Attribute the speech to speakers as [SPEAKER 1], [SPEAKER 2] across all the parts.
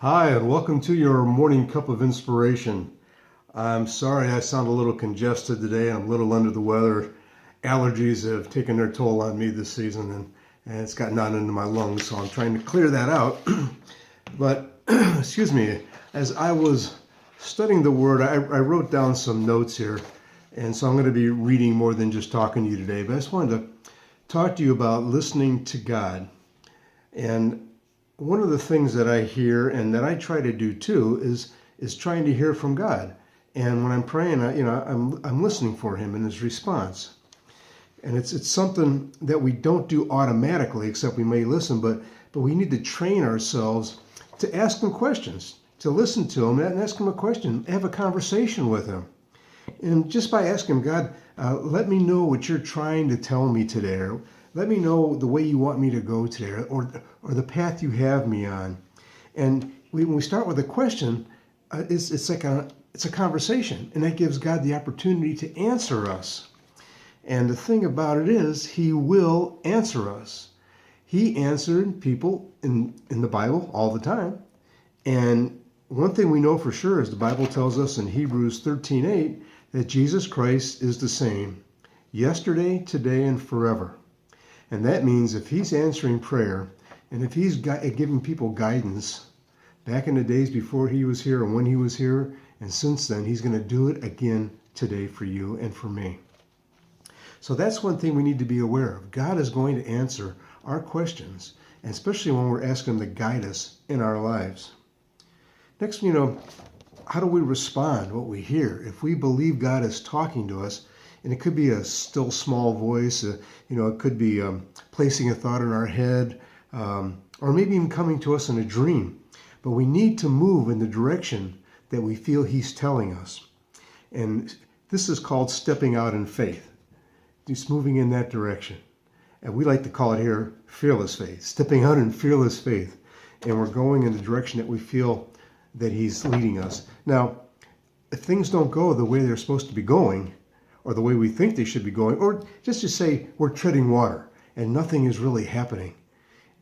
[SPEAKER 1] Hi, and welcome to your morning cup of inspiration. I'm sorry I sound a little congested today. I'm a little under the weather. Allergies have taken their toll on me this season, and it's gotten on into my lungs, so I'm trying to clear that out. But, excuse me, as I was studying the Word, I wrote down some notes here, and so I'm going to be reading more than just talking to you today. But I just wanted to talk to you about listening to God. And one of the things that I hear and that I try to do too is trying to hear from God. And when I'm praying, I'm listening for Him in His response. And it's something that we don't do automatically, except we may listen, but we need to train ourselves to ask Him questions, to listen to Him and ask Him a question, have a conversation with Him. And just by asking God, let me know what you're trying to tell me today, or let me know the way you want me to go today, or the path you have me on. And when we start with a question, it's a conversation, and that gives God the opportunity to answer us. And the thing about it is, He will answer us. He answered people in the Bible all the time. And one thing we know for sure is the Bible tells us in Hebrews 13:8 that Jesus Christ is the same yesterday, today, and forever. And that means if He's answering prayer, and if He's giving people guidance back in the days before He was here and when He was here, and since then, He's going to do it again today for you and for me. So that's one thing we need to be aware of. God is going to answer our questions, and especially when we're asking Him to guide us in our lives. Next, how do we respond to what we hear? If we believe God is talking to us, and it could be a still small voice, it could be placing a thought in our head, or maybe even coming to us in a dream. But we need to move in the direction that we feel He's telling us. And this is called stepping out in faith. Just moving in that direction. And we like to call it here fearless faith. Stepping out in fearless faith. And we're going in the direction that we feel that He's leading us. Now, if things don't go the way they're supposed to be going, or the way we think they should be going, or just to say we're treading water and nothing is really happening.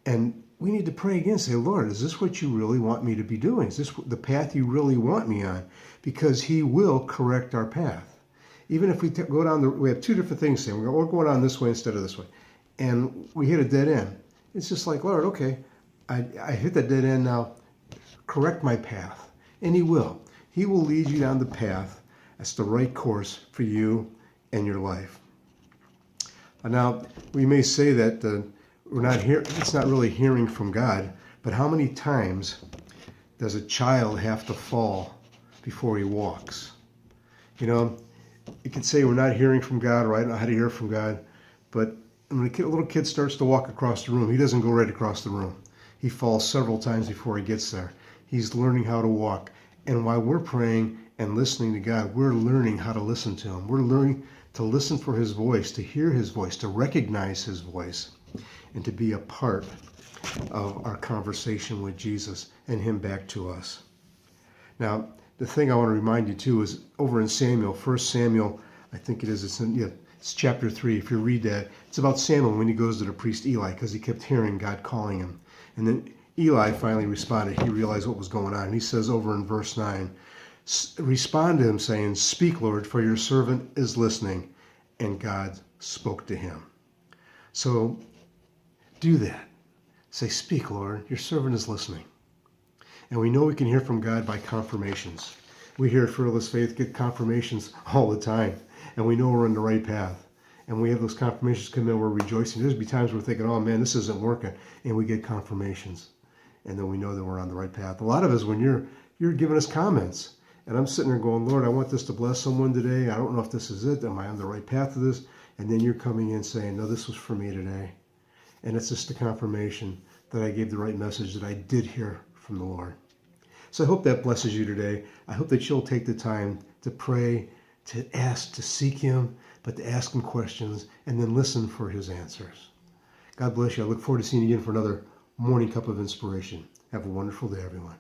[SPEAKER 1] And we need to pray again, say, Lord, is this what you really want me to be doing? Is this the path you really want me on? Because He will correct our path. Even if we go down we have two different things saying, we're going on this way instead of this way. And we hit a dead end. It's just like, Lord, okay, I hit that dead end now, correct my path. And He will. He will lead you down the path that's the right course for you and your life. Now, we may say that it's not really hearing from God, but how many times does a child have to fall before he walks? You could say we're not hearing from God, or I don't know how to hear from God, but when a little kid starts to walk across the room, he doesn't go right across the room. He falls several times before he gets there. He's learning how to walk. And while we're praying and listening to God, we're learning how to listen to Him. We're learning to listen for His voice, to hear His voice, to recognize His voice, and to be a part of our conversation with Jesus and Him back to us. Now, the thing I want to remind you too is over in Samuel, 1 Samuel, I think it is, it's chapter 3. If you read that, it's about Samuel when he goes to the priest Eli because he kept hearing God calling him. And then Eli finally responded. He realized what was going on. And he says over in verse 9, respond to him saying, speak, Lord, for your servant is listening. And God spoke to him. So do that. Say, speak, Lord, your servant is listening. And we know we can hear from God by confirmations. We here at Fearless Faith get confirmations all the time. And we know we're on the right path. And we have those confirmations come in, we're rejoicing. There's be times we're thinking, oh man, this isn't working. And we get confirmations. And then we know that we're on the right path. A lot of us, when you're giving us comments, and I'm sitting there going, Lord, I want this to bless someone today. I don't know if this is it. Am I on the right path to this? And then you're coming in saying, no, this was for me today. And it's just a confirmation that I gave the right message, that I did hear from the Lord. So I hope that blesses you today. I hope that you'll take the time to pray, to ask, to seek Him, but to ask Him questions and then listen for His answers. God bless you. I look forward to seeing you again for another morning cup of inspiration. Have a wonderful day, everyone.